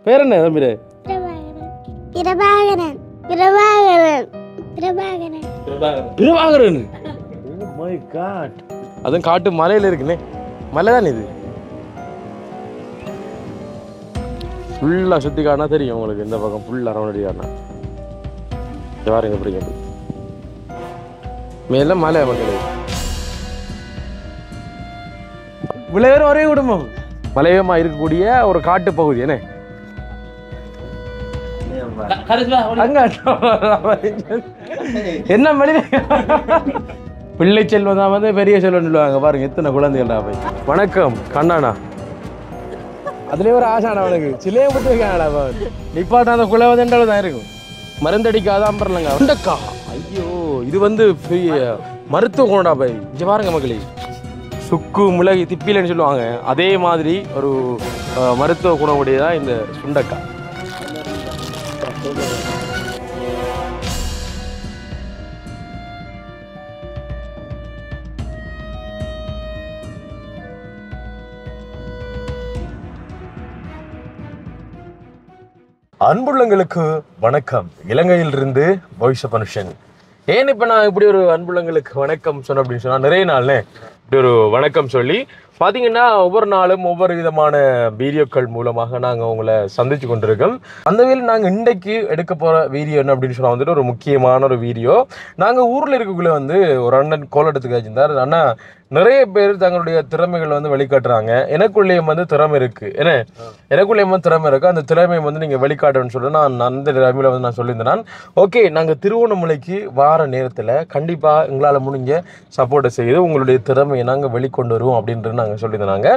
பேர் என்ன தம்பி? Prabhakaran. Prabhakaran. Prabhakaran. Prabhakaran. Oh my god. அதுவும் காட்டு மலையில இருக்குனே. மலை தான் இது. ஃபுல்லா சுத்தி காணா தெரியும் உங்களுக்கு. இந்த பக்கம் ஃபுல்லா ரவுண்ட் அடிக்கானா. பாருங்க எப்படி கேட்டு. மேல மலை மக்களே. விளையாட ஒரே குடும்பம். மலையமா இருக்கக்கூடிய ஒரு காட்டு பகுதி என்ன? என்ன மணி பிள்ளை செல்வம் தான் வந்து பெரிய செல்வம் சொல்லுவாங்க. பாருங்க எத்தனை குழந்தைகள். வணக்கம் கண்ணாண்ணா. அதுலயே ஒரு ஆசானா அவனுக்கு சிலையை போட்டு வைக்காங்களா நிப்பாட்ட அந்த குலை வந்து தான் இருக்கும். மருந்தடிக்காத அம்பரலங்க உண்டக்கா. ஐயோ இது வந்து பெரிய மருத்துவ குணடா பை. இங்க பாருங்க மக்களே, சுக்கு மிளகு திப்பிலன்னு சொல்லுவாங்க. அதே மாதிரி ஒரு மருத்துவ குணமுடையதான் இந்த சுண்டக்காய். அன்புள்ளங்களுக்கு வணக்கம். இலங்கையிலிருந்து வாய்ஸ் ஆஃப் மனுஷன். ஏன் இப்போ நான் இப்படி ஒரு அன்புள்ளங்களுக்கு வணக்கம் சொன்னேன் அப்படின்னு சொன்னால், நிறைய நாள்னே இப்படி ஒரு வணக்கம் சொல்லி பார்த்தீங்கன்னா ஒவ்வொரு நாளும் ஒவ்வொரு விதமான வீடியோக்கள் மூலமாக நாங்கள் உங்களை சந்திச்சு கொண்டிருக்கோம். அந்த வகையில் நாங்கள் இன்றைக்கு எடுக்க போகிற வீடியோ என்ன அப்படின்னு சொன்னால் வந்துட்டு ஒரு முக்கியமான ஒரு வீடியோ. நாங்கள் ஊரில் இருக்கக்குள்ளே வந்து ஒரு அண்ணன் கோல் எடுத்துக்க வச்சிருந்தார். ஆனால் நிறைய பேர் தங்களுடைய திறமைகள் வந்து வெளிக்காட்டுறாங்க. எனக்குள்ளேயும் வந்து திறமை இருக்குது. ஏன்னா எனக்குள்ளேயும் வந்து திறமை இருக்குது. அந்த திறமையை வந்து நீங்கள் வெளிக்காட்டணும்னு சொல்லி நான் அந்த திறமையில் வந்து நான் சொல்லியிருந்தேன். ஓகே, நாங்கள் திருவோணமலைக்கு வார நேரத்தில் கண்டிப்பாக எங்களால் முடிஞ்ச சப்போர்ட்டை செய்து உங்களுடைய திறமையை நாங்கள் வெளிக்கொண்டு வருவோம் அப்படின்றது நாங்கள் சொல்லியிருந்தாங்க.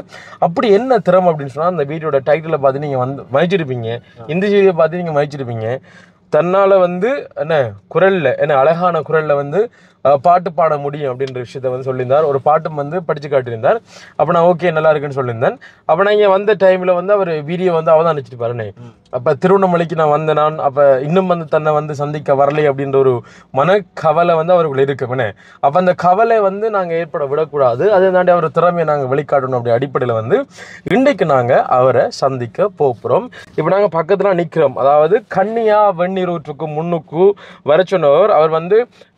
அப்படி என்ன திறமை அப்படின்னு சொன்னால், அந்த வீடியோட டைட்டிலை பார்த்து நீங்கள் வந்து மதிச்சிருப்பீங்க. இந்த வீடியோ பார்த்து நீங்கள் மதிச்சிருப்பீங்க. தன்னால் வந்து என்ன குரலில் என்ன அழகான குரலில் வந்து பாட்டு பாட முடியும் அப்படின்ற விஷயத்த வந்து சொல்லியிருந்தார். ஒரு பாட்டும் வந்து படித்து காட்டியிருந்தார். அப்போ நான் ஓகே நல்லா இருக்குன்னு சொல்லியிருந்தேன். அப்போ நான் இங்கே வந்த டைமில் வந்து அவர் வீடியோ வந்து அவதானிச்சிட்டு பாருனே. அப்போ திருவண்ணாமலைக்கு நான் வந்தேன். நான் அப்போ இன்னும் வந்து தன்னை வந்து சந்திக்க வரலை அப்படின்ற ஒரு மனக்கவலை வந்து அவருக்குள்ள இருக்குமே. அப்போ அந்த கவலை வந்து நாங்கள் ஏற்பட விடக்கூடாது. அதை தாண்டி அவர் திறமையை நாங்கள் வெளிக்காட்டணும். அப்படி அடிப்படையில் வந்து இன்றைக்கு நாங்கள் அவரை சந்திக்க போகிறோம். இப்போ நாங்கள் பக்கத்தில் நிற்கிறோம். அதாவது கன்னியா வெந்நீர் ஊற்றுக்கு முன்னுக்கு வர சொன்னவர் அவர் வந்து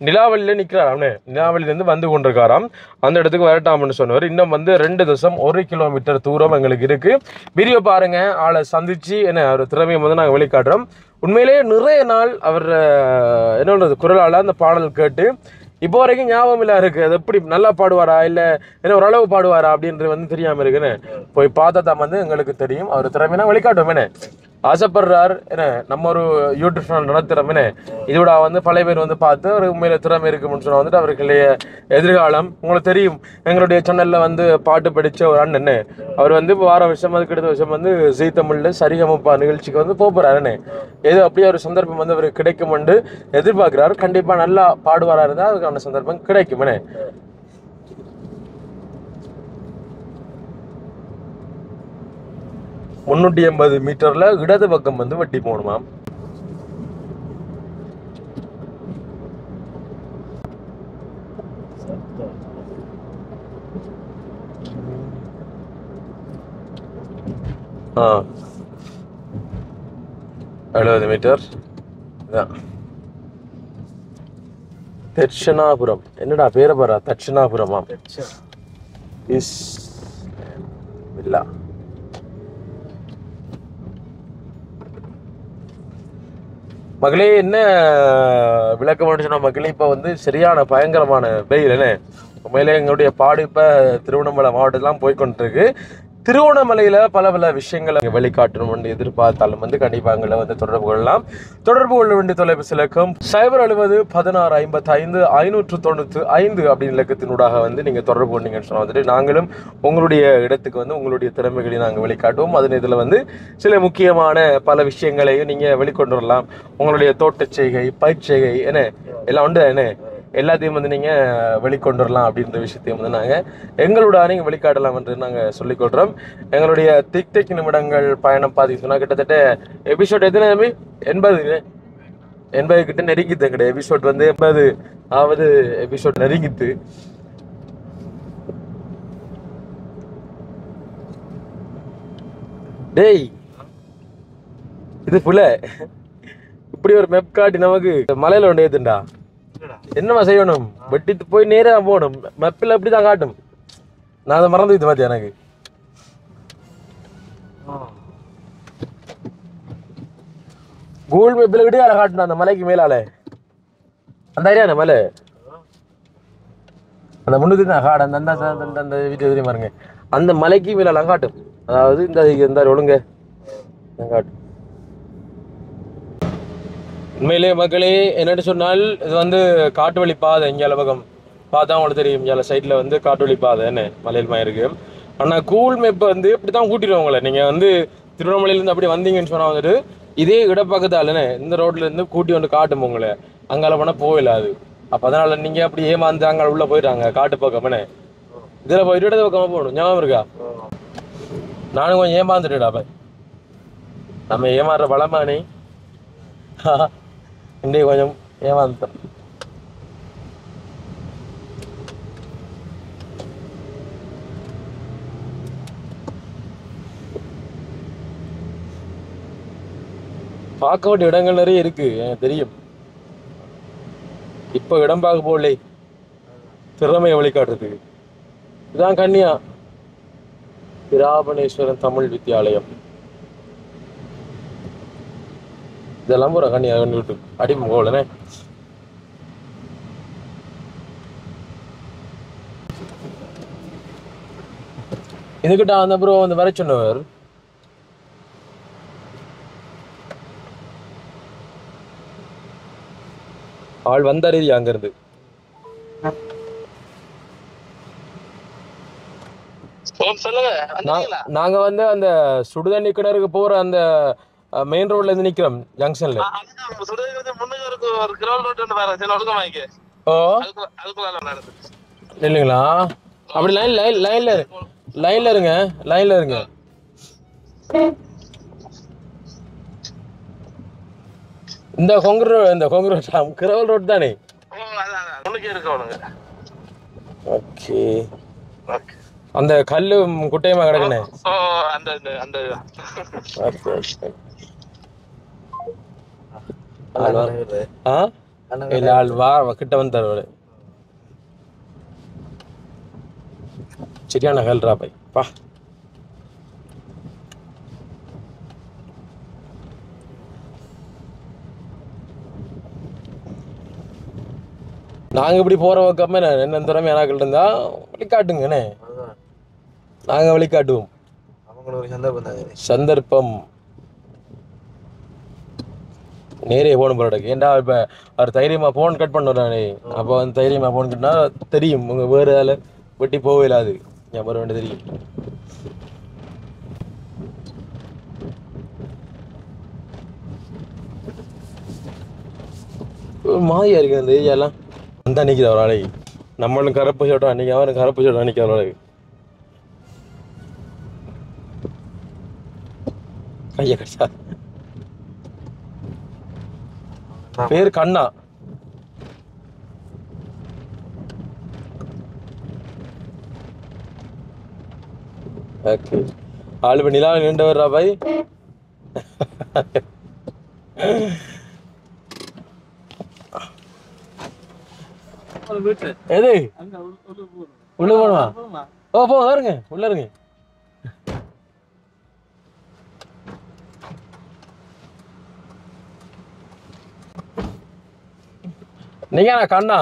நிலாவளியில் நிற்கிறார். நிலாவளியிலேருந்து வந்து கொண்டிருக்காராம். அந்த இடத்துக்கு வரட்டாம்னு சொன்னவர். இன்னும் வந்து 2.1 கிலோமீட்டர் தூரம் எங்களுக்கு இருக்கு. வீடியோ பாருங்க. ஆளை சந்திச்சு என்ன அவர் திறமையை வந்து நாங்கள் வெளிக்காட்டுறோம். உண்மையிலேயே நிறைய நாள் அவர் என்னன்றது குரலால் அந்த பாடல் கேட்டு இப்போ வரைக்கும் ஞாபகம் இல்லை இருக்குது. அது எப்படி நல்லா பாடுவாரா இல்லை என்ன ஓரளவு பாடுவாரா அப்படின்றது வந்து தெரியாமல் இருக்குன்னு போய் பார்த்தா தான் வந்து எங்களுக்கு தெரியும். அவர் திறமைனா வெளிக்காட்டுவோம். ஆசைப்படுறார். என்ன நம்ம ஒரு யூடியூப் சேனல் நடத்துகிறோமே. இதோட வந்து பழைய பேர் வந்து பார்த்து ஒரு உண்மையில திறமை இருக்குன்னு சொன்னால் வந்துட்டு அவர்களுடைய எதிர்காலம் உங்களுக்கு தெரியும். எங்களுடைய சேனலில் வந்து பாட்டு படித்த ஒரு அண்ணன் அவர் வந்து வார வருஷம் அதுக்கு அடுத்த வருஷம் வந்து ஜீ தமிழில் சரிகமப்பா நிகழ்ச்சிக்கு வந்து போகிறாருன்னு ஏதோ அப்படியே ஒரு சந்தர்ப்பம் வந்து அவருக்கு கிடைக்கும் என்று எதிர்பார்க்குறாரு. கண்டிப்பாக நல்லா பாடுவாராக இருந்தால் அதுக்கான சந்தர்ப்பம் கிடைக்குமே. 380 மீட்டர்ல இடது பக்கம் வந்து வெட்டி போகணுமாம். ஆ 70 மீட்டர். தட்சிணாபுரம். என்னடா பேரை பாரா, தட்சிணாபுரமா இஸ் இல்ல. மகளே என்ன விளக்கம் சொன்னா மக்களே, இப்போ வந்து சரியான பயங்கரமான வெயில். என்ன உண்மையிலே எங்களுடைய பாடு இப்போ திருவண்ணாமலை மாவட்டத்திலாம் போய்கொண்டிருக்கு. திருவண்ணாமலையில் பல பல விஷயங்களை வெளிக்காட்டணும் எதிர்பார்த்தாலும் வந்து கண்டிப்பாக எங்களை வந்து தொடர்பு கொள்ளலாம். தொடர்பு கொள்ள வேண்டிய தொலைபேசி இலக்கம் 070 16 55 595 அப்படின்னு இலக்கத்தினூடாக வந்து நீங்கள் தொடர்பு கொண்டீங்கன்னு சொன்னால் வந்துட்டு நாங்களும் உங்களுடைய இடத்துக்கு வந்து உங்களுடைய திறமைகளை நாங்கள் வெளிக்காட்டுவோம். அதன் இதில் வந்து சில முக்கியமான பல விஷயங்களையும் நீங்கள் வெளிக்கொண்டு வரலாம். உங்களுடைய தோட்டச் செய்கை, பயிர் செய்கை என்ன எல்லாம் உண்டு என்ன எல்லாத்தையும் வந்து நீங்கள் வெளிக்கொண்டு வரலாம் அப்படின்ற விஷயத்தையும் வந்து நாங்கள் எங்களோட நீங்கள் வெளிக்காட்டலாம் என்று நாங்கள் சொல்லிக்கொள்கிறோம். எங்களுடைய திக் நிமிடங்கள் பயணம் பார்த்தீங்கன்னா கிட்டத்தட்ட எபிசோட் எத்தனை 80 கிட்ட நெருங்கிது. எங்களுடைய எபிசோட் வந்து 80வது எபிசோட் நெருங்கிட்டு. டேய் இது புல இப்படி ஒரு மெப் காட்டி நமக்கு மலையில ஒன்று ஏத்துண்டா என்னமா செய்யணும் வெட்டிட்டு போய் நேரா போகணும் மெப்பில் அப்படி தான் காட்டும் நான் அதை மறந்து இது பார்த்தியா எனக்கு கூகுள் மேப்பில் விட்டு அதை காட்டணும் அந்த மலைக்கு மேலால அந்த ஐடியா மலை அந்த முன்னுக்கு தான் காடு அந்த அந்த அந்த வீட்டு எதிரி பாருங்க அந்த மலைக்கு மேலால காட்டும் அதாவது இந்த ஒழுங்க காட்டும் உண்மையிலே மக்களே என்னட்டு சொன்னால் இது வந்து காட்டு வழி பாதை இங்கே பக்கம் பார்த்தா உங்களுக்கு தெரியும் இங்கே சைடில் வந்து காட்டு வழி பாதை என்ன மலையில்மா இருக்கு ஆனால் கூகுள் மேப்பை வந்து இப்படி தான் கூட்டிடுவோம் உங்களை நீங்கள் வந்து திருவண்ணாமலையிலேருந்து அப்படி வந்தீங்கன்னு சொன்னால் வந்துட்டு இதே இடப்பக்கத்தாலண்ணே இந்த ரோட்லேருந்து கூட்டி வந்து காட்டும் உங்களை அங்கால போனால் போயிடாது அப்போ அதனால் நீங்கள் அப்படி ஏமாந்து அங்கே உள்ளே போயிட்டாங்க காட்டு பக்கம்னே இதில் போயிட்டு இடது பக்கமாக போகணும் ஞாபகம் இருக்கா நானும் கொஞ்சம் ஏமாந்துட்டேடா அப்போ நம்ம ஏமாறுற பலமானே இன்றைக்கு கொஞ்சம் ஏமாந்தோம் பார்க்க வேண்டிய இடங்கள் நிறைய இருக்கு எனக்கு தெரியும் இப்ப இடம் பார்க்க போகலை திறமையை வழிகாட்டுறதுக்கு இதான் கன்னியா பிராபணேஸ்வரன் தமிழ் வித்தியாலயம் இதெல்லாம் போற கன்னியா விட்டு அடிமை போகலனே இதுகிட்ட அந்த ப்ரோ வந்து வர சொன்னவர் ஆள் வந்தாரு அங்க இருந்து நாங்க வந்து அந்த சுடுதண்ணி கிணறுக்கு போற அந்த மெயின் ரோட்ல இருந்து நிக்கிறோம் ஜங்ஷன்ல இல்லைங்களா அப்படி லைன்ல இருங்க இந்த கொங்குரு கிரவல் ரோட் தானே ஓகே அந்த கல்லு குட்டையமா கிடக்குனே கிட்ட வந்து தருவாரு சரியான ஹெல்ரா பை பா நாங்க இப்படி போற பக்கமே என்ன திறமை எனக்கு இருந்தா வழிகாட்டுங்கண்ணே நாங்க வழிகாட்டுவோம் சந்தர்ப்பம் நேரே போன போறதுக்கு ஏன்டா இப்ப அவர் தைரியமா போன் கட் பண்ணுறானே அப்ப வந்து தைரியமா போன் கட்னா தெரியும் உங்க வேற ஏதால வெட்டி போகவே இல்லாது என் வர வேண்டிய தெரியும் மாதிரியா இருக்கு அந்த ஏரியாலாம் அந்த நிற்கிது ஒரு ஆளை நம்மளும் கரப்பு சோட்டா அன்னைக்கு அவரும் கரப்பு சோட்டா நிற்கிற ஒரு ஆளு கைய கட்டா பேர் கண்ணா ஓகே ஆளு இப்ப நிலா நின்று வர்றா பாய் எது உள்ள போணுமா ஓ போ இருங்க உள்ள இருங்க நீங்க கண்ணா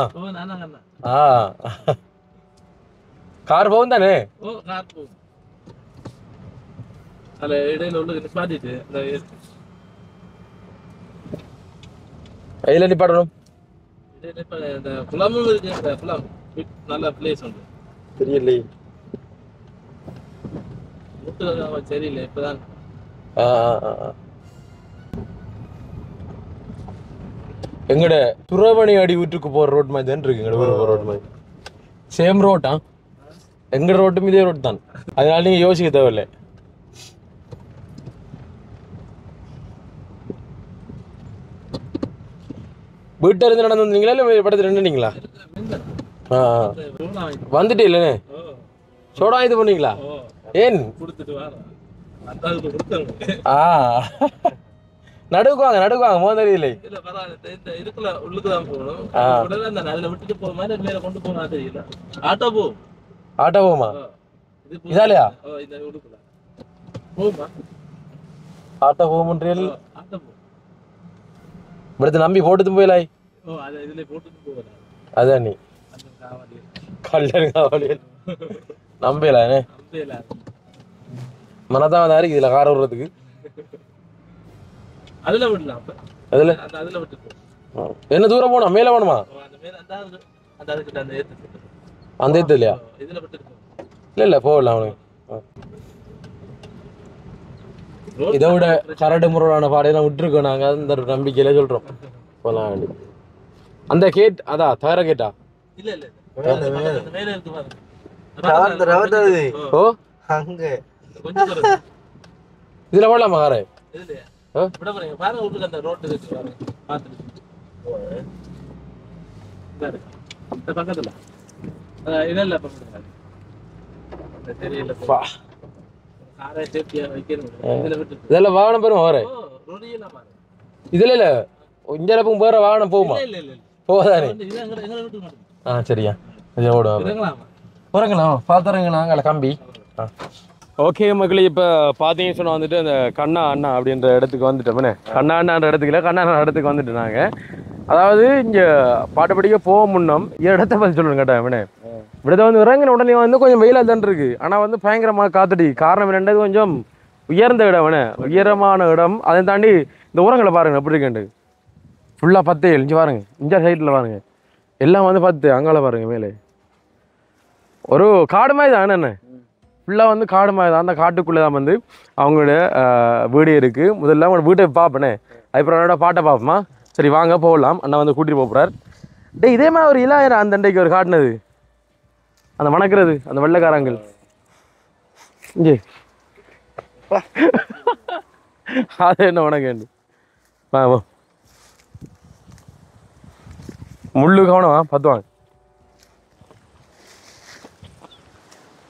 கார் போகும் தானே இதுல நிப்பாடணும் நல்ல பிளேஸ் உண்டு தெரியல சரியில்லை இப்பதான் எங்கட துறவணி அடி வீட்டுக்கு போற ரோட் மாதிரி தான் இருக்கு எங்கட ஊருக்கு போற ரோட் மாதிரி சேம் ரோட்டா எங்க ரோட்டும் இதே ரோட் தான் அதனால நீங்க யோசிக்க தேவையில்லை வீட்டை இருந்து நடந்து வந்தீங்களா இல்ல படத்துல நின்றுட்டீங்களா வந்துட்டு இல்லைண்ணே சோடா இது பண்ணீங்களா ஏன் நடுவுக்கு வாங்க மோத தெரியல. இல்ல பரவாயில்ல, இந்த இதுக்குள்ள உள்ளுக்கு தான் போகணும். உடனே அந்த அதுல விட்டுட்டு போற மாதிரி மேல கொண்டு போனா தெரியல. ஆட்டோ போகுமா? இது இதாலையா? இந்த உள்ளுக்குள்ள போகுமா? ஆட்டோ போகும்ன்றீல்? ஆட்டோ போ. இവിടുത്തെ நம்பி போட்டுட்டு போயிலாய். அது இதுல போட்டுட்டு போகல. அதான் நீ கல்லன் காவலியல் நம்பலானே. மனதான் இருக்கு இதுல கார விடுறதுக்கு. அதுல விடலாம். அப்ப அதுல விட்டு என்ன தூரம் போனா? மேல வேணுமா? அந்த ஏத்து இல்லையா? இல்ல போகலாம் அவனுக்கு. இதை விட கரடு முரடான பாடையெல்லாம் விட்டுருக்கோம் நாங்க. அந்த நம்பிக்கையில சொல்றோம் போலாம். அந்த கேட் அதான் தகர கேட்டா? இல்ல இல்ல மேல இருக்கு பாருங்க. ஓ அங்க இதுல போடலாமா காரை? இதுலயா? விட பாருங்க. பாருங்க உள்ளுக்கு அந்த ரோட் இருக்கு பாருங்க. பாத்துட்டு இந்த பக்கத்துல இல்ல பக்கத்துல தெரியல. காரை சேஃப்டியா வைக்கணும். இதுல விட்டு இதெல்லாம் வாகனம் பெறும் வர ரோடியெல்லாம் பாருங்க. இதுல இல்ல இங்க போற வாகனம் போகுமா? இல்ல இல்ல போகாதானே? இது எங்க விட்டு சரியா போறங்களா பாத்துறங்க நாங்கள கம்பி. ஓகே மக்களே, இப்போ பார்த்தீங்கன்னு சொன்னால் வந்துட்டு அந்த கண்ணா அண்ணா அப்படின்ற இடத்துக்கு வந்துட்டோம்னே. கண்ணா அண்ணான்ற இடத்துக்கு இல்லை, கண்ணா அண்ணா இடத்துக்கு வந்துட்டு நாங்கள். அதாவது இங்கே பாட்டு படிக்க போக முன்னம் இடத்த பற்றி சொல்லணும் கேட்டேன் அவனே. இடத்த வந்து இறங்கின உடனே வந்து கொஞ்சம் வெயிலாக தான் இருக்குது. ஆனால் வந்து பயங்கரமாக காத்தடி. காரணம் என்னது, கொஞ்சம் உயர்ந்த இடம் அவனே, உயரமான இடம். அதை தாண்டி இந்த உரங்களை பாருங்க எப்படி இருக்குண்டு. ஃபுல்லாக 10 இஞ்சி பாருங்க. இந்த சைடில் பாருங்க எல்லாம் வந்து 10. அங்கால பாருங்க மேலே ஒரு காடு மாதிரி தான். என்ன ஃபுல்லாக வந்து காடு மாதிரி தான். அந்த காட்டுக்குள்ளே தான் வந்து அவங்களோட வீடு இருக்குது. முதல்ல அவங்களோட வீட்டை பார்ப்பேனே, அதுக்கப்புறம் என்னோட பாட்டை பார்ப்போமா. சரி வாங்க போகலாம். அண்ணா வந்து கூட்டிகிட்டு போகிறார். இதே மாதிரி ஒரு இலாயிரம் அந்த அண்டைக்கு ஒரு காட்டினது அந்த மணக்கிறது அந்த வெள்ளைக்காரங்கள் இங்கே அது என்ன வணக்கம் வா முள்ளு கவனமா பார்த்துவாங்க.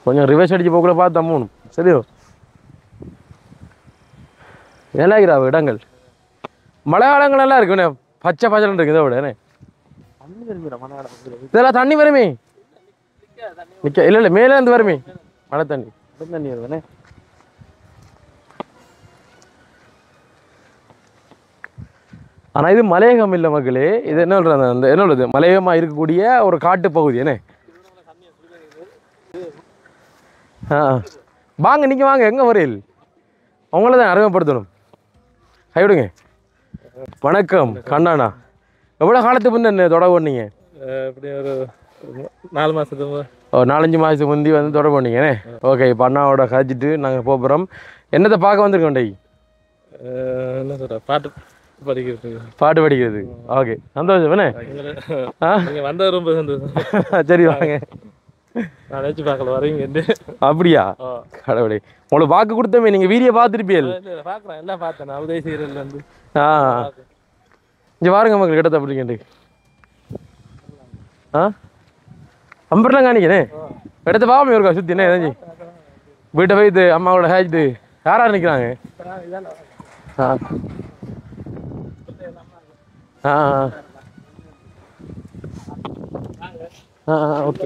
கொஞ்சம் ரிவர்ஸ் அடிச்சு போக்குள்ள பார்த்து தம்மணும். சரியோ ஏலாகிறா இடங்கள் மழை காலங்கள் எல்லாம் இருக்கு. பச்சை பச்சைன்னு இருக்கு. இதை விட இதெல்லாம் தண்ணி வருமே நிக்க. இல்லை மேலே இருந்து வருமே மழை தண்ணி. தண்ணி வருவேனே. ஆனா இது மலையகம் இல்லை மக்களே. இது என்ன சொல்றது, அந்த என்ன சொல்றது, மலையகமா இருக்கக்கூடிய ஒரு காட்டு பகுதி. என்ன வாங்க நீங்க வாங்க. எங்க வரையில் உங்களை தான் அறிமுகப்படுத்தணும். கைவிடுங்க. வணக்கம் கண்ணாண்ணா. எவ்வளோ காலத்துக்கு முன்னே தொடர்பு பண்ணீங்க? இப்படி ஒரு 4 மாசத்துக்கு 4-5 மாதத்துக்கு முந்தி வந்து தொடர்பு பண்ணீங்கண்ணே. ஓகே, இப்போ அண்ணாவோட கழிச்சிட்டு நாங்கள் போகிறோம். என்னத்தை பார்க்க வந்திருக்கோம் டை? என்ன சொல்ற, பாட்டு படிக்கிறது. ஓகே, சந்தோஷம் என்ன வந்தது ரொம்ப சந்தோஷம். சரி வாங்க. நான் வச்சு பார்க்கல வரீங்க. அப்படியா? கடவுளே, உங்களுக்கு பார்க்க கொடுத்தமே. நீங்கள் வீடியோ பார்த்துருப்பீள்? பார்க்குறேன், எல்லாம் பார்த்தேன். நான் உதவி செய்கிறேன் வந்து. இங்கே பாருங்க மக்கள் கிட்ட அப்படிங்கண்டு. அம்பர்லாம் காணிக்கணே இடத்த பாவமே இருக்கா சுற்றி. என்ன ஏதாச்சும் வீட்டை போய்த்து அம்மாவோட ஹேஜ்து யாரார் நிற்கிறாங்க? ஓகே.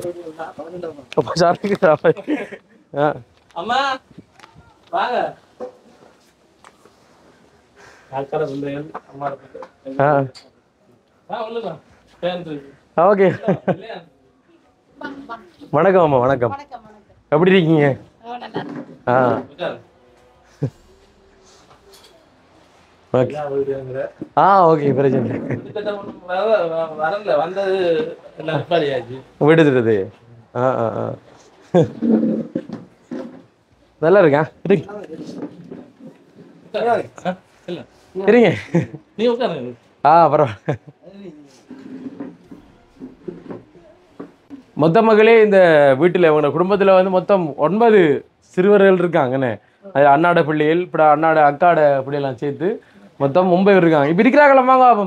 அம்மா வாங்க. ஓகே, வணக்கம் அம்மா. வணக்கம், எப்படி இருக்கீங்க? ஓகே, பிரச்சனை விடுதுறது. நல்லா இருக்கா? இருங்க. பரவாயில்ல. மொத்த மகளே இந்த வீட்டில் இவங்க குடும்பத்தில் வந்து மொத்தம் 9 சிறுவர்கள் இருக்காங்கண்ணே. அது அண்ணாட பிள்ளைகள், இப்போ அண்ணாட அக்காட பிள்ளைகள்லாம் சேர்த்து மொத்தம் 9 பேர் இருக்காங்க. இப்போ இருக்கிறாங்களா? வாங்க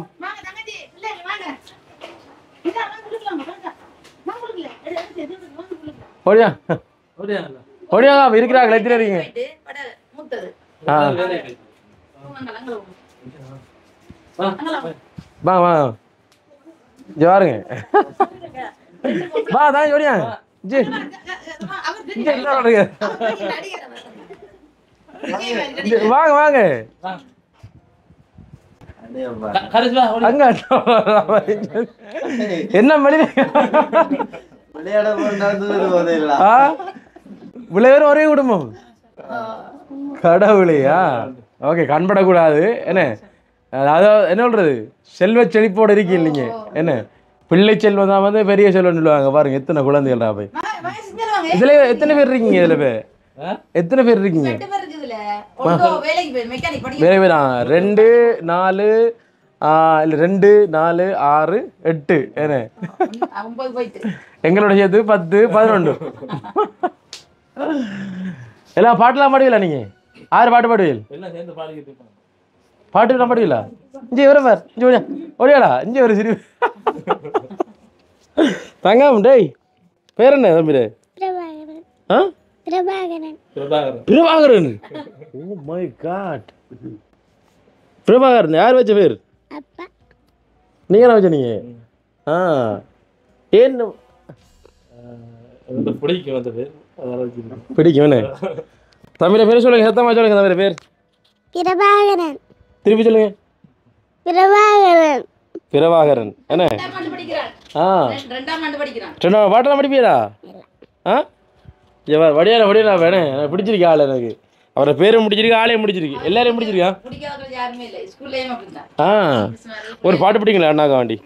ஓடியா ஓடியா இருக்கிறாங்களா? எத்தனை இருக்கீங்க? வா வா இங்க பாருங்க வா தான் ஜோடியா ஜி இங்க என்ன பண்றீங்க வாங்க வாங்க அங்க என்ன மணி இவ்வளவு பேரும் ஒரே குடும்பம் கடவுளையா ஓகே கண்படக்கூடாது என்ன அதாவது என்ன சொல்றது செல்வ செழிப்போட இருக்கு இல்லைங்க என்ன பிள்ளை செல்வம் தான் வந்து பெரிய செல்வம் சொல்லுவாங்க பாருங்க எத்தனை குழந்தைகள் போய் இதுல எத்தனை பேர் இருக்கீங்க இதுல போய் எத்தனை பேர் இருக்கீங்க வேற பேரா 2 4 இல்ல 2 4 6 8 என்ன எங்களோட சேர்த்து 10 11 எல்லாம் பாட்டுலாம் பாடுவீங்களா நீங்க 6 பாட்டு பாடுவீங்க பாட்டு பாடுவீங்களா இஞ்சி வர பார் இஞ்சி ஓடியா ஓடியாடா இஞ்சி வர சிரி தங்கம் டேய் பேர் என்ன தம்பி Prabhakaran Prabhakaran oh my god Prabhakaran யார் வச்ச பேர் அப்பா நீங்க என்ன வச்ச நீங்க ஏன் பிடிக்கும் வந்தது பிடிக்கும் தமிழ பேர் சொல்லுங்க சத்தமா சொல்லுங்க தமிழ பேர் பிரபாகரன் திருப்பி சொல்லுங்க பிரபாகரன் பிரபாகரன் என்ன ரெண்டாம் பாட்டெல்லாம் படிப்பீரா வடியால வடியா வேணே எனக்கு பிடிச்சிருக்கு ஆள் எனக்கு அவரை பேரும் முடிச்சிருக்கு ஆளையும் முடிச்சிருக்கு எல்லாரையும் முடிச்சிருக்கா ஒரு பாட்டு பிடிங்களா அண்ணாக்கா வாண்டி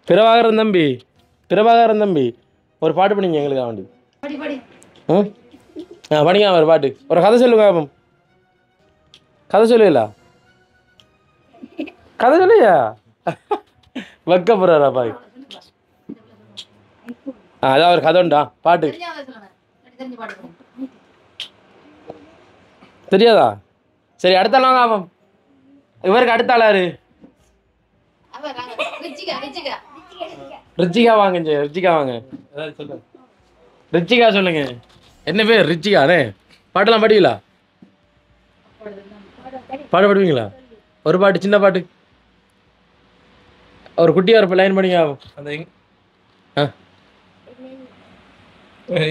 பிரபாகரன் தம்பி பிரபாகரன் தம்பி ஒரு பாட்டு படிங்க எங்களுக்கு வாண்டி படிங்க ஒரு பாட்டு ஒரு கதை சொல்லுங்க அப்போ கதை சொல்லுவீங்களா கதை சொல்லுயா வைக்க போறாரா பாய் அதான் ஒரு கதை உண்டா பாட்டு தெரியாதா சரி அடுத்த ஆள் வாங்க ஆமாம் இவருக்கு அடுத்த ஆளாரு ரிச்சிகா வாங்க ரிச்சிகா வாங்க ரிச்சிகா சொல்லுங்க என்ன பேர் ரிச்சிகானே பாட்டெல்லாம் படிங்களா பாட்டு பாடுவீங்களா ஒரு பாட்டு சின்ன பாட்டு ஒரு குட்டியா ஒரு லைன் பண்ணிங்க அந்த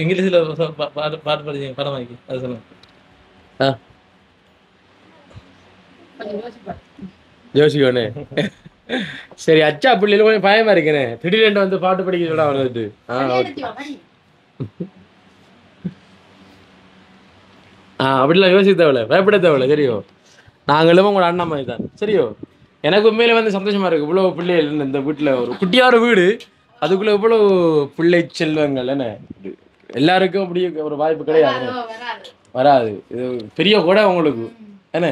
இங்கிலீஷ்ல பாட்டு படிங்க படம் வாங்கி அது சொல்லுங்க யோசிக்கோண்ணே சரி அச்சா பிள்ளைல கொஞ்சம் பயமா இருக்கேனே திடீர்னு வந்து பாட்டு படிக்க சொல்ல வந்துட்டு அப்படிலாம் யோசிக்க தேவையில்ல பயப்பட தேவையில்ல சரியோ நாங்களும் உங்களோட அண்ணா மாதிரி தான் சரியோ எனக்கு உண்மையில வந்து சந்தோஷமா இருக்கு இவ்வளோ பிள்ளைகள் இந்த வீட்டில் ஒரு குட்டியான வீடு அதுக்குள்ள இவ்வளோ பிள்ளை செல்வங்கள் என்ன எல்லாருக்கும் அப்படி ஒரு வாய்ப்பு கிடையாது வராது இது பெரிய கூட உங்களுக்கு என்ன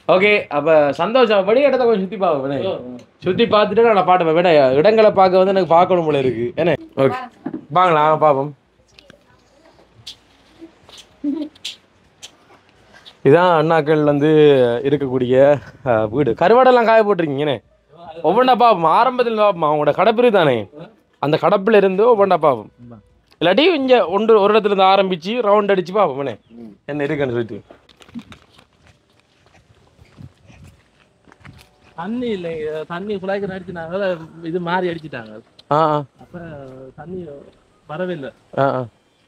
ஓகே அப்போ சந்தோஷம் வழி இடத்த கொஞ்சம் சுற்றி பார்ப்பேன் சுற்றி பார்த்துட்டு நான் பாட்டை விட இடங்களை பார்க்க வந்து எனக்கு பார்க்கணும் போல இருக்கு என்ன ஓகே வாங்களா பார்ப்போம் இதான் அண்ணாக்கள் வந்து இருக்கக்கூடிய வீடு கருவாடெல்லாம் காய போட்டிருக்கீங்கண்ணே ஒவ்வொன்றா பார்ப்போம் ஆரம்பத்தில் பார்ப்போம் அவங்களோட கடப்பிரு தானே அந்த கடப்பில் இருந்து ஒவ்வொன்றா பார்ப்போம் இல்லாட்டி இங்கே ஒரு இடத்துல இருந்து ஆரம்பித்து ரவுண்ட் அடித்து பார்ப்போம்ண்ணே என்ன இருக்குன்னு சொல்லிட்டு தண்ணி இல்லை தண்ணி குழாய்க்கு அடிச்சுட்டாங்க இது மாறி அடிச்சுட்டாங்க அப்ப தண்ணி வரவே இல்லை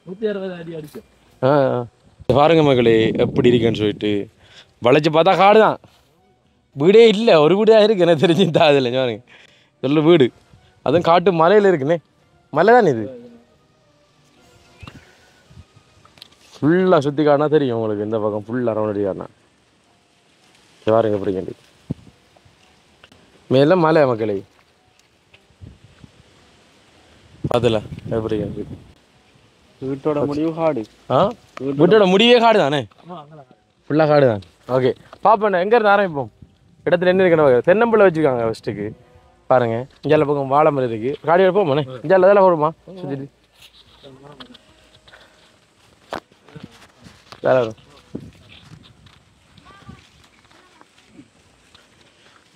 160 அடி அடிச்சு பாருங்க மகளே எப்படி இருக்குன்னு சொல்லிட்டு வளைச்சு பார்த்தா காடு தான் வீடே இல்லை ஒரு வீடாக இருக்கு என்ன தெரிஞ்சுட்டா அதில் பாருங்க சொல்ல வீடு அதுவும் காட்டு மலையில் இருக்குண்ணே மலை தானே இது ஃபுல்லாக சுற்றி காட்டினா தெரியும் உங்களுக்கு இந்த பக்கம் ஃபுல்லாக ரவுண்ட் அடி காட்டினா பாருங்க எப்படி கண்டி மேல மலை மக்களை அதில் எப்படி கண்டி வீட்டோட முடிவு காடு வீட்டோட முடிவே காடு தானே ஃபுல்லாக காடு தான் ஓகே பார்ப்போண்ணே எங்கேருந்து ஆரம்பிப்போம் இடத்துல என்ன இருக்கணும் தென்னம்பிள்ளை வச்சுருக்காங்க ஃபஸ்ட்டுக்கு பாருங்க இங்கே பக்கம் வாழை மரம் இருக்கு காடி எடுப்போம் இங்கே அதெல்லாம் வருமா சுற்றிட்டு வேற வரும்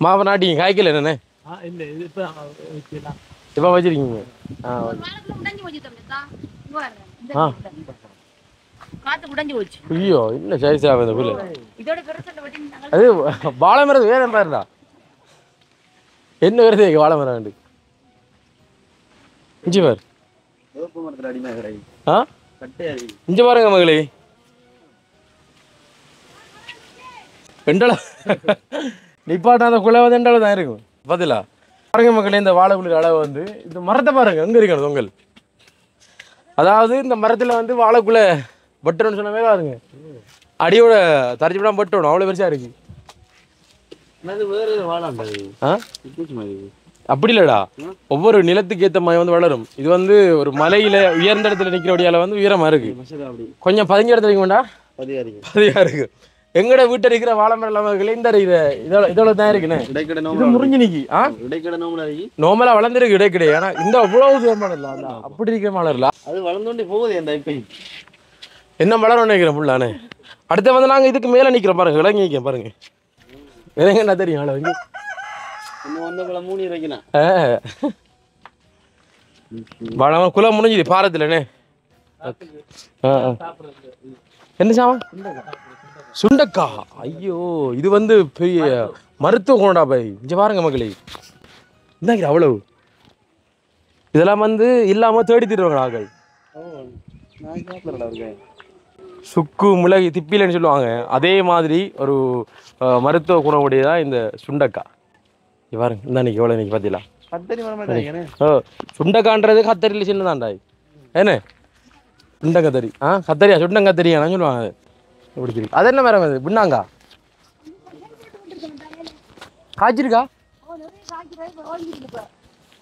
மாவை நாட்டிங்க காய்க்கல என்னண்ணே இப்போ வச்சிருக்கீங்க காத்து உடைஞ்சு போச்சு. ஐயோ இல்லை சைஸ் ஆகுது புல்லு. இதோட பெருசு வெட்டி அது வாழை மரம் வேற பாருடா. என்ன வருது வாழை மரம் வேண்டு இஞ்சி பாரு. ஆ இஞ்சி பாருங்க மகளே. ரெண்டாளா நிப்பாட்ட அந்த குலை வந்து ரெண்டாளு தான் இருக்கும் பதிலா. பாருங்க மக்களே, இந்த வாழைக்குள்ள அளவு வந்து இந்த மரத்தை பாருங்க எங்க இருக்கணும் தொங்கல். அதாவது இந்த மரத்துல வந்து வாழைக்குள்ள பட்டணும்னு சொன்னவே பாருங்க அடியோட தரைச்சிவிடாம பட்டணும், அவ்வளோ பெருசா இருக்கு. அப்படி இல்லடா, ஒவ்வொரு நிலத்துக்கு ஏற்ற மாதிரி வந்து வளரும். இது வந்து ஒரு மலையில உயர்ந்த இடத்துல நிற்கிறபடியால வந்து உயரமா இருக்கு. கொஞ்சம் பதிஞ்ச இடத்துல இருக்கும்டா, பதியா இருக்கு. எங்கட வீட்டை இருக்கிற வாழை மரம் இந்த இதோட தான் இருக்குண்ணே. இது முறிஞ்சு நிக்கி நோமலா வளர்ந்துருக்கு இடைக்கிடை. ஆனா இந்த அவ்வளவு தூரமான இல்ல அப்படி இருக்கிற மலர் இல்ல, அது வளர்ந்தோண்டி போகுது. அந்த இப்ப என்ன மலர் நினைக்கிறேன் ஃபுல்லானே. அடுத்த வந்து நாங்க இதுக்கு மேல நிக்கிறோம் பாருங்க, விளங்கி நிற்கிறோம் பாருங்க. விலங்கு என்ன தெரியும் அளவுக்கு வாழை குலம் முடிஞ்சுது பாரத்துலண்ணே. என்ன சாமா சுண்டக்கா. ஐயோ இது வந்து பெரிய மருத்துவ குணடா பாய். இங்க பாருங்க மக்களே, என்ன அவ்வளவு இதெல்லாம் வந்து இல்லாம தேடி தருவாங்க ஆக்கள். சுக்கு மிளகு திப்பிலன்னு சொல்லுவாங்க, அதே மாதிரி ஒரு மருத்துவ குணம் உடையதான் இந்த சுண்டக்காய். இங்க பாருங்க இந்த அன்னைக்கு எவ்வளோ இன்னைக்கு பார்த்தீங்களா. சுண்டக்கான்றது கத்தரியில் சின்னதாண்டா என்ன சுண்டங்கத்தரி. கத்தரியா சுண்டங்கத்தரியா நான் சொல்லுவாங்க. எப்படி அது என்ன மரம் அது பின்னாங்கா காய்ச்சிருக்கா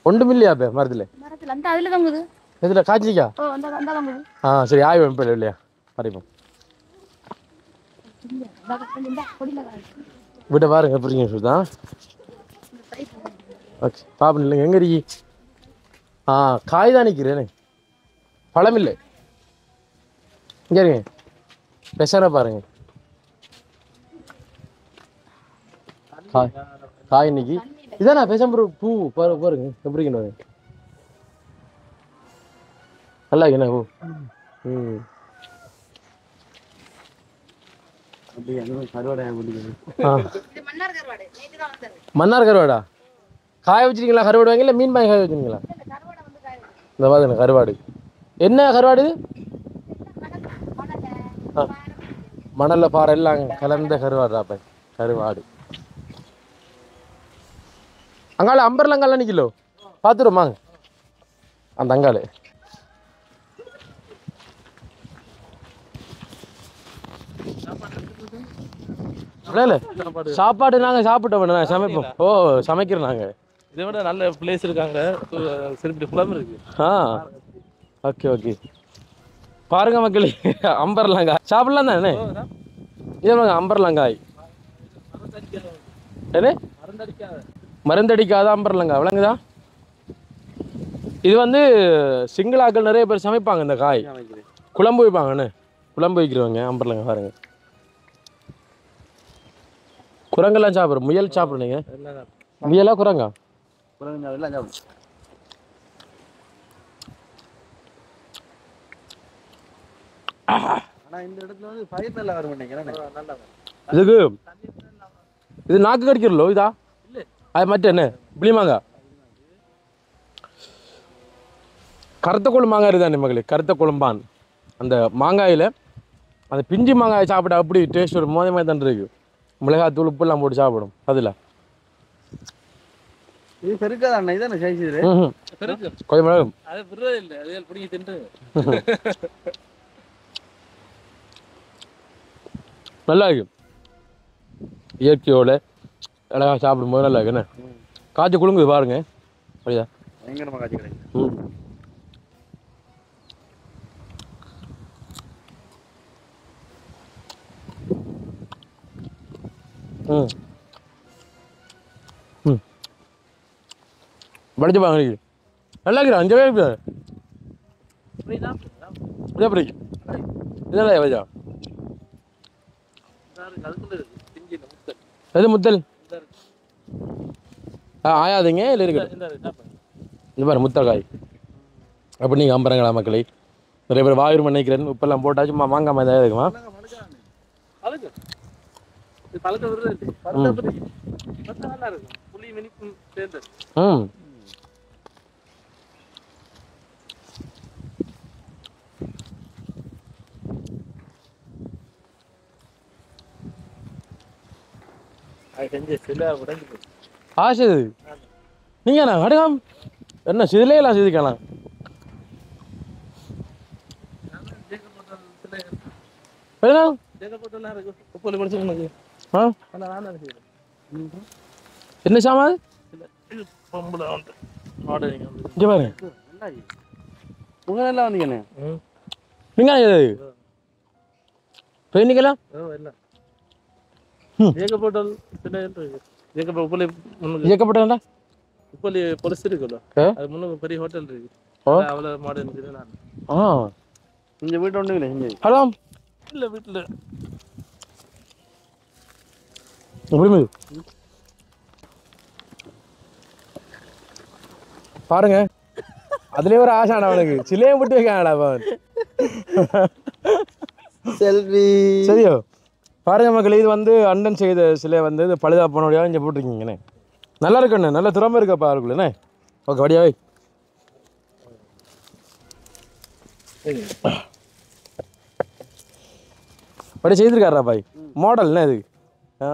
ஒன்றும் இல்லையா இப்போ மரத்தில் எதில் காய்ச்சிருக்கா? சரி ஆய்வு இல்லையா பறிப்போம் விட்ட பாருங்க எப்படிங்க சொல்லுதான். ஓகே பாப்பன் இல்லைங்க எங்கே இருக்கி. காய் தான் நிற்கிறேனே, பழம் இல்லை. இங்கே இருங்க பெசர பாருங்க, காய் இன்னைக்கு இதானா பெசம்பரு பூ பாருங்க எப்படிங்க நல்லா என்ன பூ. மன்னார் கருவாடா காய வச்சிருக்கீங்களா? கருவாடு வாங்கி இல்லை மீன் பாய் காய வச்சிருக்கீங்களா? இந்த பாருங்க கருவாடு. என்ன கருவாடு? மணல்ல பாறை எல்லாம் கலந்த கருவாடு அப்ப கருவாடு. அங்கால அம்பர்லங்கால நிக்கலோ பாத்துருமாங்க அந்த அங்கால. சாப்பாடு நாங்க சாப்பிட்டோம், சமைப்போம். ஓ சமைக்கிறோம் நாங்க. இதை விட நல்ல பிளேஸ் இருக்காங்க, சிறுபடி குளம் இருக்கு. ஓகே ஓகே பாருங்க மக்களே, அம்பர்லாங்காய் சாப்பிடலாம் தானே. இதே பாருங்க அம்பர்லாங்காய் என்ன மருந்தடிக்காத அம்பர்லாங்காய் விளங்குதா. இது வந்து சிங்களாக்கள் நிறைய பேர் சமைப்பாங்க. இந்த காய் குழம்பு வைப்பாங்கன்னு, குழம்பு வைக்கிறவங்க அம்பர்லாங்காய் பாருங்க. குரங்கெல்லாம் சாப்பிட்றோம், முயல் சாப்பிடுறீங்க. முயலா குரங்கா? இதுக்கு இது நாக்கு கடிக்கிறோ இதா அது மட்டும் என்ன புளிமாங்கா கருத்த கொழு மாங்காய் இருக்குதானே மகளே, கருத்த கொழும்பான். அந்த மாங்காயில் அந்த பிஞ்சு மாங்காயை சாப்பிட அப்படி டேஸ்ட் ஒரு மோதமாக தான் இருக்கு. மிளகாத்தூள் உப்புலாம் போட்டு சாப்பிடும். அதில் இது பெருக்காத இதான சைஸ். இது கொஞ்சம் மிளகு அது விடுறது இல்லை, அது பிடிங்கி தின்று நல்லா இருக்கு. இயற்கையோட அழகாக சாப்பிடும்போது நல்லா இருக்கு. என்ன காய்ச்சி குழுங்குது பாருங்க, அப்படியா பயங்கரமாக காய்ச்சி கிடைக்கும். படிச்சு பாருங்க நல்லா இருக்கிற அஞ்சு பேர் இதெல்லாம் வச்சா எது முத்தல் ஆயாதுங்க இல்லை இருக்கு. இது பாரு முத்தக்காய். அப்படி நீங்கள் அம்புறங்களா மக்களை, நிறைய பேர் வாயூர் நினைக்கிறேன் உப்பெல்லாம் போட்டாச்சு மாங்காய் மாதிரி தான் இருக்குமா பழுக்கு இது பழுக்க விடுறது பழுக்க நல்லா இருக்கும் புளி மினிப்பும் சேர்ந்து ம் அது செஞ்சு சில உடைஞ்சு போச்சு ஆசை இது நீங்கள் என்ன அடகம் என்ன சிதிலே எல்லாம் சிதிக்கலாம் ஜெகப்பட்டெல்லாம் இருக்கு உப்புல படிச்சு உனக்கு ஆ நான் தான் செய்யறேன் என்ன சாமான் இது பொம்பளை வந்து ஆர்டரிங் வந்து இங்கே பாருங்க உங்க எல்லாம் வந்தீங்கண்ணே நீங்கள் எது பெயிண்டிங்கெல்லாம் இல்ல ஜெகப்பட்டல் சில இருக்கு ஜெகப்ப உப்புல முன்னுக்கு இயக்கப்பட்டா உப்புல பொலிஸ் இருக்குல்ல ஆ? அது முன்னுக்கு பெரிய ஹோட்டல் இருக்கு ஓ. அவ்வளோ மாடல் இருக்குது நான் ஆ இந்த வீட்டு ஒன்றுங்களே இங்கே ஹலோ இல்லை வீட்டில் எப்படி பாருங்க அதுலயே ஒரு ஆசான அவனுக்கு சிலையை விட்டு வைக்காடா அவன் செல்வி சரியோ பாருங்க மக்கள் இது வந்து அண்ணன் செய்த சிலை வந்து இது பழுதா போனோடையா இங்கே போட்டிருக்கீங்கண்ணே நல்லா இருக்குண்ணே நல்ல திறமை இருக்கப்பா இருக்குல்லண்ணே ஓகே வடியாவே படி செய்திருக்காரா பாய் மாடல்ண்ணே இது ஆ